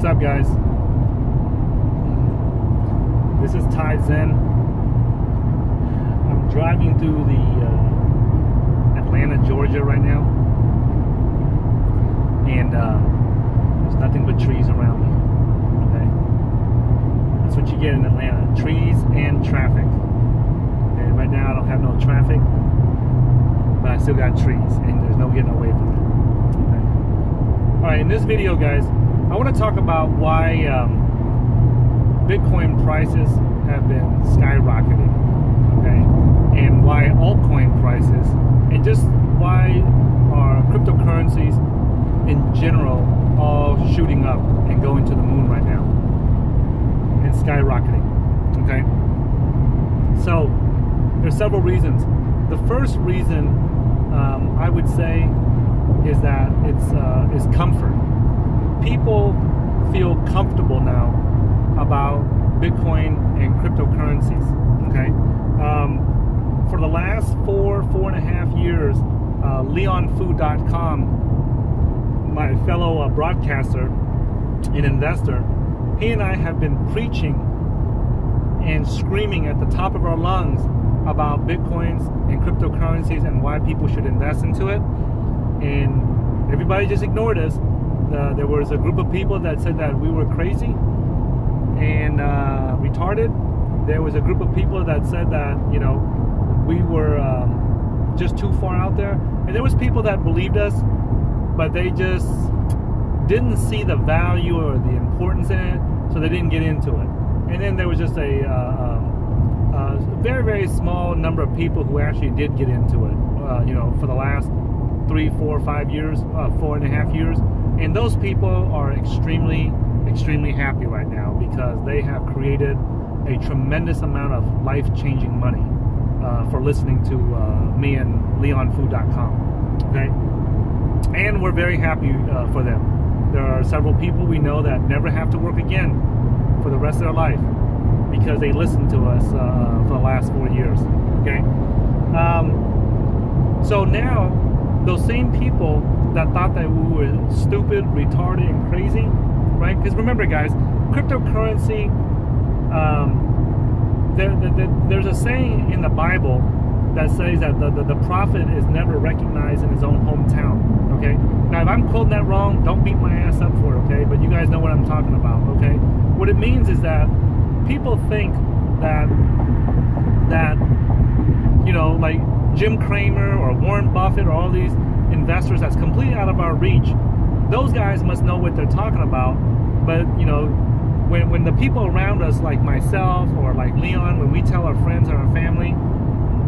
What's up, guys? This is Ty Zen. I'm driving through the Atlanta, Georgia right now, and there's nothing but trees around me. Okay, that's what you get in Atlanta: trees and traffic. Okay, right now I don't have no traffic, but I still got trees, and there's no getting away from it. Okay. All right, in this video, guys, I want to talk about why Bitcoin prices have been skyrocketing, okay, and why altcoin prices, and just why are cryptocurrencies in general all shooting up and going to the moon right now and skyrocketing. Okay, so there's several reasons. The first reason I would say is that it's comfort. People feel comfortable now about Bitcoin and cryptocurrencies. Okay, for the last 4.5 years, LeonFu.com, my fellow broadcaster and investor, he and I have been preaching and screaming at the top of our lungs about Bitcoins and cryptocurrencies and why people should invest into it, and everybody just ignored us. There was a group of people that said that we were crazy and retarded. There was a group of people that said that, you know, we were just too far out there, and there was people that believed us, but they just didn't see the value or the importance in it, so they didn't get into it. And then there was just a very, very small number of people who actually did get into it, you know, for the last 3, 4, 5 years, 4.5 years. And those people are extremely, extremely happy right now because they have created a tremendous amount of life-changing money for listening to me and LeonFu.com. Okay, and we're very happy for them. There are several people we know that never have to work again for the rest of their life because they listened to us for the last 4 years. Okay, so now those same people that thought that we were stupid, retarded, and crazy, right? Because remember, guys, cryptocurrency, there's a saying in the Bible that says that the prophet is never recognized in his own hometown, okay? Now, if I'm quoting that wrong, don't beat my ass up for it, okay? But you guys know what I'm talking about, okay? What it means is that people think that you know, like Jim Cramer or Warren Buffett or all these investors that's completely out of our reach, those guys must know what they're talking about. But you know, when the people around us, like myself or like Leon, when we tell our friends and our family,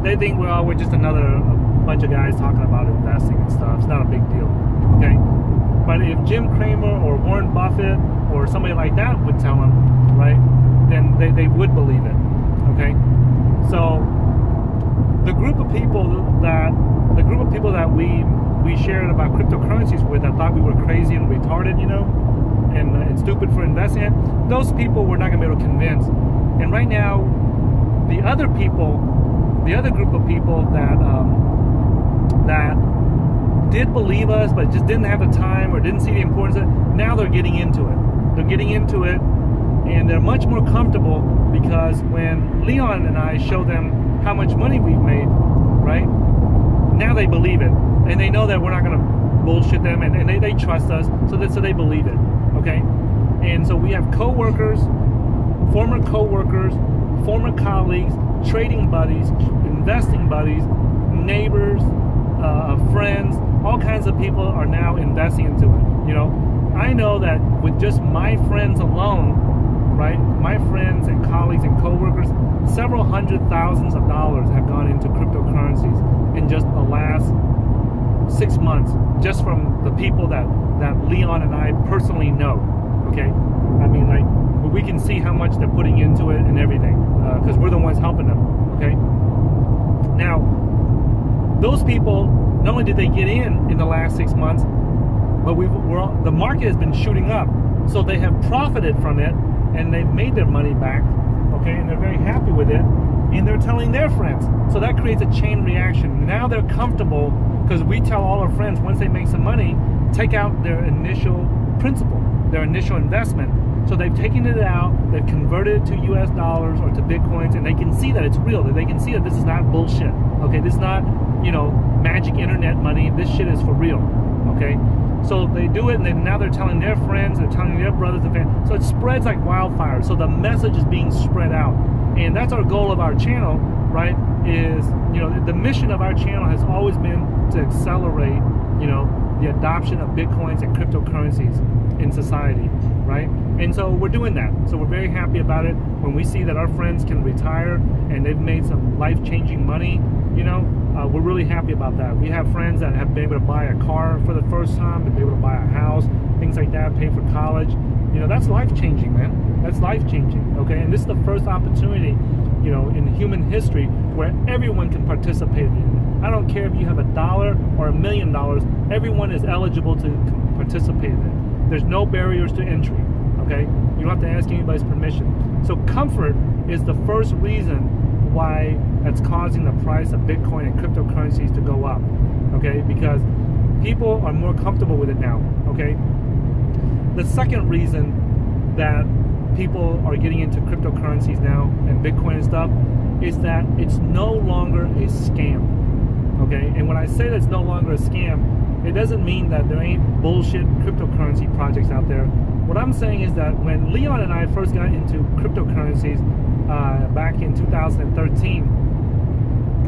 they think, well, we're just another bunch of guys talking about investing and stuff. It's not a big deal, okay? But if Jim Cramer or Warren Buffett or somebody like that would tell them, right, then they would believe it, okay? So the group of people that we shared about cryptocurrencies with, that thought we were crazy and retarded, you know, and stupid for investing in, those people we're not going to be able to convince. And right now, the other group of people that did believe us but just didn't have the time or didn't see the importance of it, now they're getting into it. They're getting into it, and they're much more comfortable because when Leon and I show them how much money we've made, right, now they believe it, and they know that we're not going to bullshit them, and they trust us, so they believe it, okay? And so we have co-workers, former co-workers, former colleagues, trading buddies, investing buddies, neighbors, friends, all kinds of people are now investing into it, you know? I know that with just my friends alone, right, my friends and colleagues and co-workers, several hundred thousands of dollars have gone into cryptocurrencies in just the last 6 months, just from the people that Leon and I personally know, okay? I mean, like, we can see how much they're putting into it and everything, because we're the ones helping them, okay? Now, those people, not only did they get in the last 6 months, but the market has been shooting up, so they have profited from it, and they've made their money back, okay, and they're very happy with it, and they're telling their friends. So that creates a chain reaction. Now they're comfortable because we tell all our friends once they make some money, take out their initial principal. their initial investment. So they've taken it out, they've converted it to US dollars or to Bitcoins, and they can see that it's real, that they can see that this is not bullshit, okay? This is not, you know, magic internet money. This shit is for real, okay? So they do it, and then now they're telling their friends, they're telling their brothers and family. So it spreads like wildfire. So the message is being spread out. And that's our goal of our channel, right? Is, you know, the mission of our channel has always been to accelerate, you know, the adoption of Bitcoins and cryptocurrencies in society, right? And so we're doing that. So we're very happy about it. When we see that our friends can retire and they've made some life-changing money, you know, we're really happy about that. We have friends that have been able to buy a car for the first time, been able to buy a house, things like that, pay for college. You know, that's life-changing, man. That's life-changing, okay? And this is the first opportunity, you know, in human history where everyone can participate in it. I don't care if you have $1 or $1 million, everyone is eligible to participate in it. There's no barriers to entry, okay? You don't have to ask anybody's permission. So comfort is the first reason why that's causing the price of Bitcoin and cryptocurrencies to go up, okay? Because people are more comfortable with it now, okay? The second reason that people are getting into cryptocurrencies now and Bitcoin and stuff is that it's no longer a scam, okay? And when I say that it's no longer a scam, it doesn't mean that there ain't bullshit cryptocurrency projects out there. What I'm saying is that when Leon and I first got into cryptocurrencies back in 2013,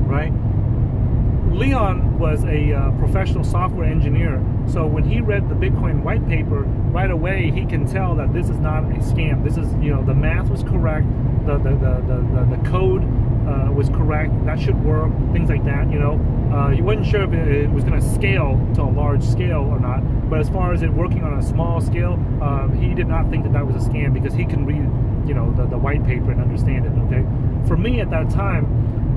right? Leon was a professional software engineer, so when he read the Bitcoin white paper, right away he can tell that this is not a scam. This is, you know, the math was correct, the code was correct, that should work, things like that, you know. He wasn't sure if it was going to scale to a large scale or not, but as far as it working on a small scale, he did not think that that was a scam because he can read, you know, the white paper and understand it, okay? For me at that time,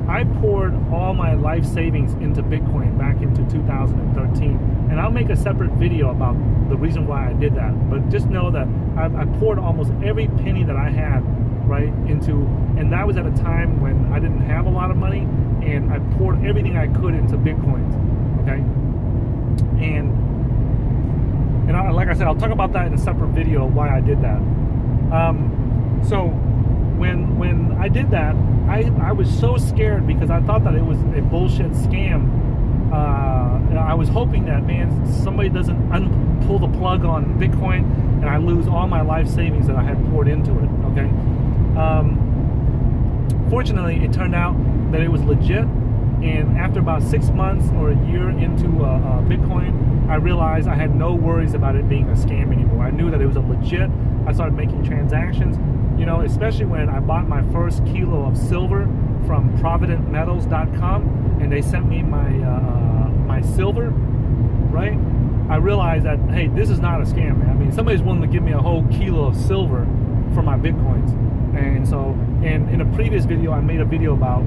I poured all my life savings into Bitcoin back into 2013, and I'll make a separate video about the reason why I did that. But just know that I poured almost every penny that I had, right, into, and that was at a time when I didn't have a lot of money, and I poured everything I could into Bitcoins, okay? And like I said, I'll talk about that in a separate video of why I did that. So when I did that, I was so scared because I thought that it was a bullshit scam. I was hoping that, man, somebody doesn't pull the plug on Bitcoin and I lose all my life savings that I had poured into it, okay? Fortunately, it turned out that it was legit, and after about 6 months or a year into Bitcoin, I realized I had no worries about it being a scam anymore. I knew that it was a legit. I started making transactions, you know, especially when I bought my first kilo of silver from providentmetals.com, and they sent me my my silver, right? I realized that, hey, this is not a scam, man. I mean, somebody's willing to give me a whole kilo of silver for my Bitcoins. And so, and in a previous video, I made a video about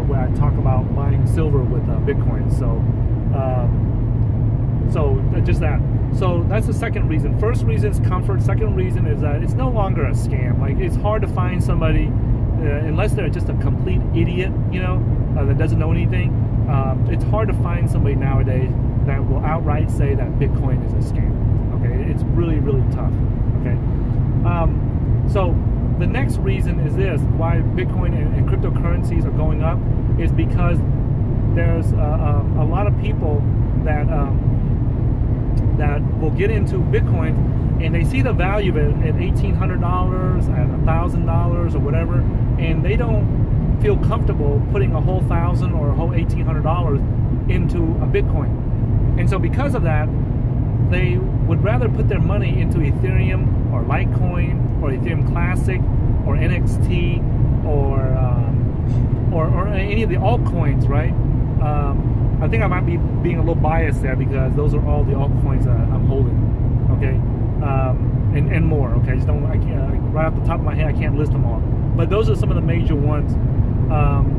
where I talk about buying silver with Bitcoin. So just that. So that's the second reason. First reason is comfort. Second reason is that it's no longer a scam. Like, it's hard to find somebody, unless they're just a complete idiot, you know, that doesn't know anything. It's hard to find somebody nowadays that will outright say that Bitcoin is a scam. Okay, it's really, really tough. Okay, so the next reason is this: why Bitcoin and cryptocurrencies are going up is because there's a lot of people that that will get into Bitcoin and they see the value of it at $1,800, at $1,000 or whatever, and they don't feel comfortable putting a whole $1,000 or a whole $1,800 into a Bitcoin. And so because of that, they would rather put their money into Ethereum or Litecoin or Ethereum Classic or NXT or any of the altcoins, right? I think I might be being a little biased there because those are all the altcoins that I'm holding, okay? And more, okay? Just don't, I can't, right off the top of my head, I can't list them all. But those are some of the major ones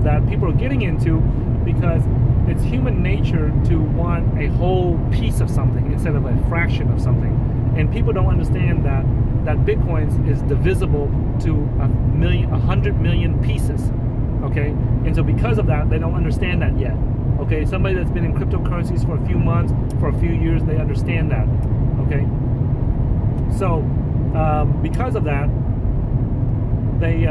that people are getting into because it's human nature to want a whole piece of something instead of a fraction of something. And people don't understand that Bitcoins is divisible to 100 million pieces, okay? And so because of that, they don't understand that yet. Okay, somebody that's been in cryptocurrencies for a few months, for a few years, they understand that. Okay, so because of that, they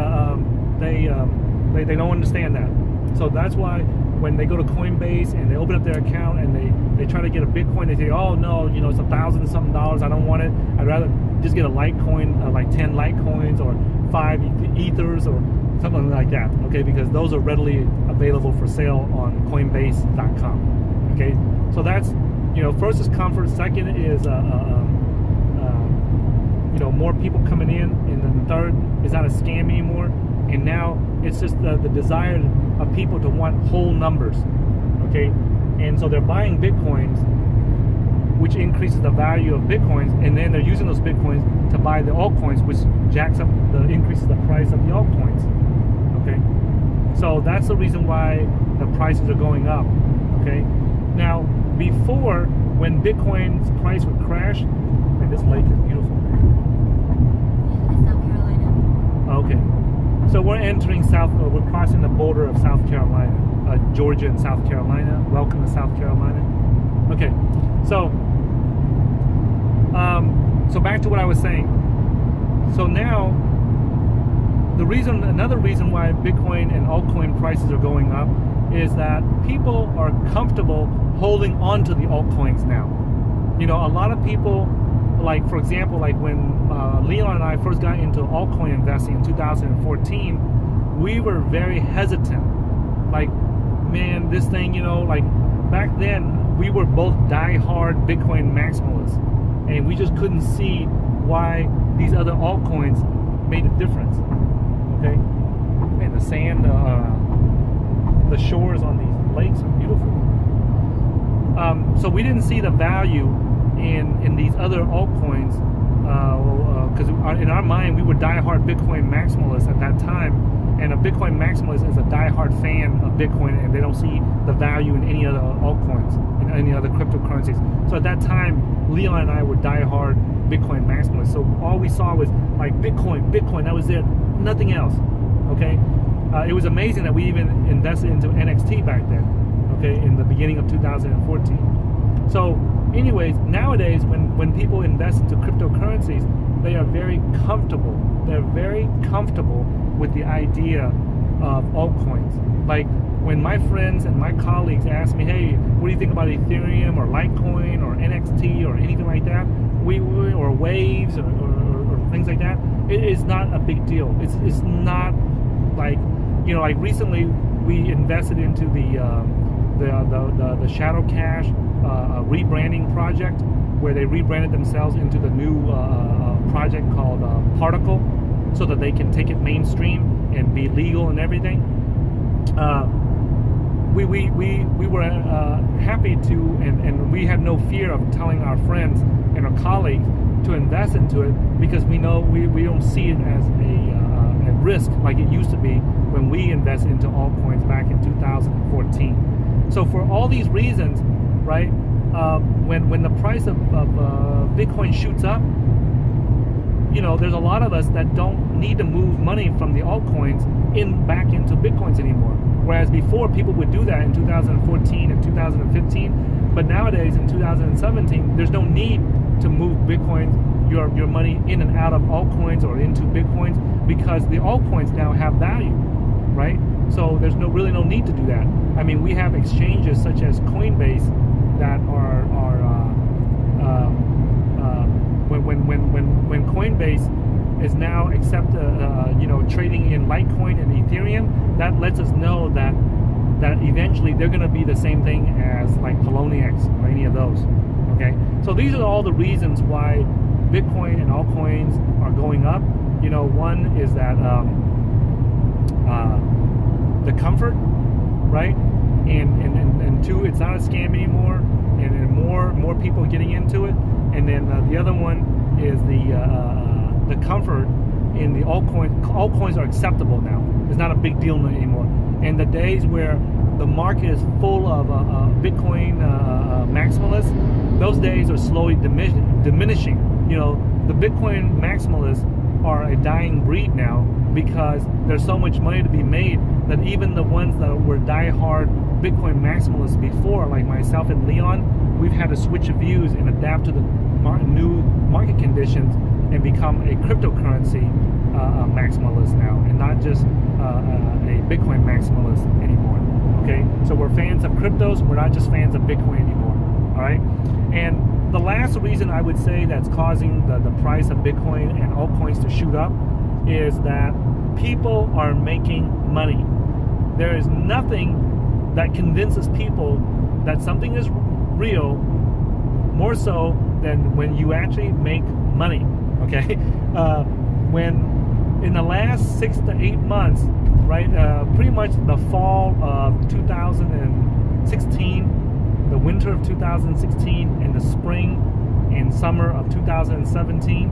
don't understand that. So that's why when they go to Coinbase and they open up their account and they try to get a Bitcoin, they say, oh no, you know, it's $1,000 something, I don't want it. I'd rather just get a Litecoin, like 10 Litecoins or 5 Ethers or something like that, okay? Because those are readily available for sale on Coinbase.com, okay? So that's, you know, first is comfort, second is you know, more people coming in, and then the third is not a scam anymore. And now it's just the desire of people to want whole numbers, okay? And so they're buying Bitcoins, which increases the value of Bitcoins, and then they're using those Bitcoins to buy the altcoins, which jacks up increases the price of the altcoins, okay? So that's the reason why the prices are going up, okay? Now, before, when Bitcoin's price would crash, and this lake is beautiful. South Carolina. Okay. So we're entering we're crossing the border of South Carolina, Georgia and South Carolina. Welcome to South Carolina. Okay, so so back to what I was saying. So now, another reason why Bitcoin and altcoin prices are going up is that people are comfortable holding on to the altcoins now. You know, a lot of people, like for example, like when Leon and I first got into altcoin investing in 2014, we were very hesitant. Like, man, this thing, you know, like back then we were both die-hard Bitcoin maximalists, and we just couldn't see why these other altcoins made a difference. Okay, and the sand, the shores on these lakes are beautiful. So we didn't see the value in these other altcoins, because in our mind we were die-hard Bitcoin maximalists at that time, and a Bitcoin maximalist is a die-hard fan of Bitcoin, and they don't see the value in any other altcoins, in any other cryptocurrencies. So at that time, Leon and I were die-hard Bitcoin maximalists. So all we saw was like Bitcoin, that was it, nothing else. Okay, it was amazing that we even invested into NXT back then. Okay, in the beginning of 2014. So anyways, nowadays when people invest into cryptocurrencies, they are very comfortable. They're very comfortable with the idea of altcoins. Like when my friends and my colleagues ask me, hey, what do you think about Ethereum or Litecoin or NXT or anything like that, or Waves or things like that, it is not a big deal. It's not like, you know, like recently we invested into the Shadow Cash rebranding project, where they rebranded themselves into the new project called Particle, so that they can take it mainstream and be legal and everything. We were happy to, and we had no fear of telling our friends and our colleagues to invest into it, because we know we don't see it as a risk like it used to be when we invested into altcoins back in 2014. So for all these reasons, right, when the price of Bitcoin shoots up, you know, there's a lot of us that don't need to move money from the altcoins back into Bitcoins anymore. Whereas before, people would do that in 2014 and 2015, but nowadays in 2017, there's no need to move Bitcoins, your money in and out of altcoins or into Bitcoins, because the altcoins now have value, right? So there's really no need to do that. I mean, we have exchanges such as Coinbase that are when Coinbase is now you know, trading in Litecoin and Ethereum, that lets us know that eventually they're going to be the same thing as like Poloniex or any of those. Okay, so these are all the reasons why Bitcoin and altcoins are going up. You know, one is that the comfort, right? And two, it's not a scam anymore, and more people getting into it. And then the other one is the comfort in the altcoins. Altcoins are acceptable now. It's not a big deal anymore. And the days where the market is full of Bitcoin maximalists, those days are slowly diminishing. You know, the Bitcoin maximalists are a dying breed now, because there's so much money to be made that even the ones that were die-hard Bitcoin maximalists before, like myself and Leon, we've had to switch views and adapt to the new market conditions and become a cryptocurrency maximalist now, and not just a Bitcoin maximalist anymore. Okay, so we're fans of cryptos. We're not just fans of Bitcoin anymore. All right, and the last reason I would say that's causing the price of Bitcoin and altcoins to shoot up is that people are making money. There is nothing that convinces people that something is real more so than when you actually make money. Okay, when in the last 6 to 8 months, right, pretty much the fall of 2016, the winter of 2016, and the spring and summer of 2017,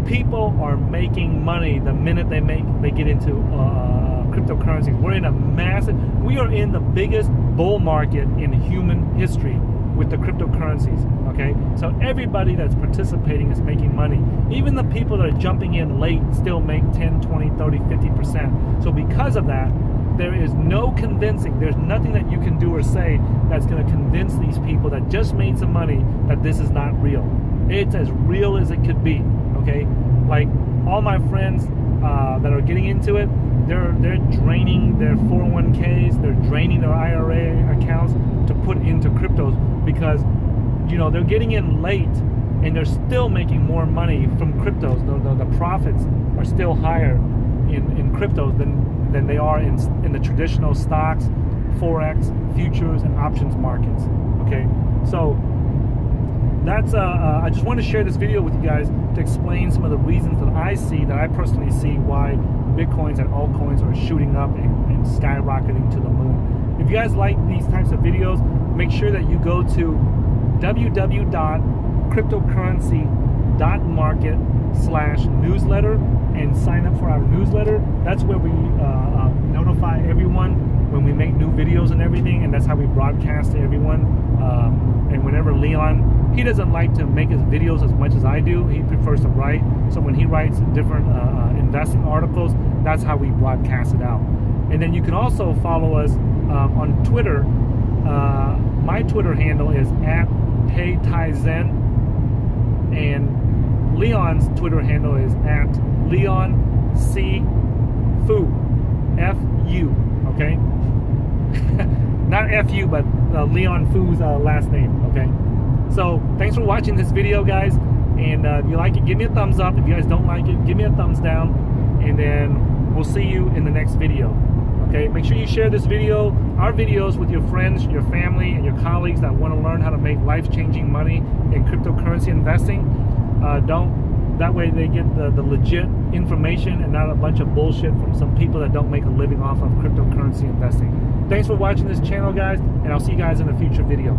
people are making money the minute they get into cryptocurrencies. We are in the biggest bull market in human history with the cryptocurrencies. Okay, so everybody that's participating is making money. Even the people that are jumping in late still make 10, 20, 30, 50%. So because of that, there is no convincing, there's nothing that you can do or say that's going to convince these people that just made some money that this is not real. It's as real as it could be. Okay, like all my friends that are getting into it, they're draining their 401ks, they're draining their IRA accounts to put into cryptos because, you know, they're getting in late and they're still making more money from cryptos. The profits are still higher in cryptos than they are in the traditional stocks, forex, futures, and options markets. Okay, so that's I just want to share this video with you guys to explain some of the reasons that I personally see why Bitcoins and altcoins are shooting up and skyrocketing to the moon. If you guys like these types of videos, make sure that you go to www.cryptocurrency.market/newsletter and sign up for our newsletter. That's where we notify everyone when we make new videos and everything, and that's how we broadcast to everyone. And whenever Leon, he doesn't like to make his videos as much as I do. He prefers to write. So when he writes different investing articles, that's how we broadcast it out. And then you can also follow us on Twitter. My Twitter handle is @HeyTaiZen, and Leon's Twitter handle is @LeonCFu, F-U, okay? Not F-U, but Leon Fu's last name, okay? So thanks for watching this video, guys, and if you like it, give me a thumbs up. If you guys don't like it, give me a thumbs down, and then we'll see you in the next video. Okay, make sure you share this video, our videos, with your friends, your family, and your colleagues that want to learn how to make life-changing money in cryptocurrency investing. That way they get the legit information and not a bunch of bullshit from some people that don't make a living off of cryptocurrency investing. Thanks for watching this channel, guys, and I'll see you guys in a future video.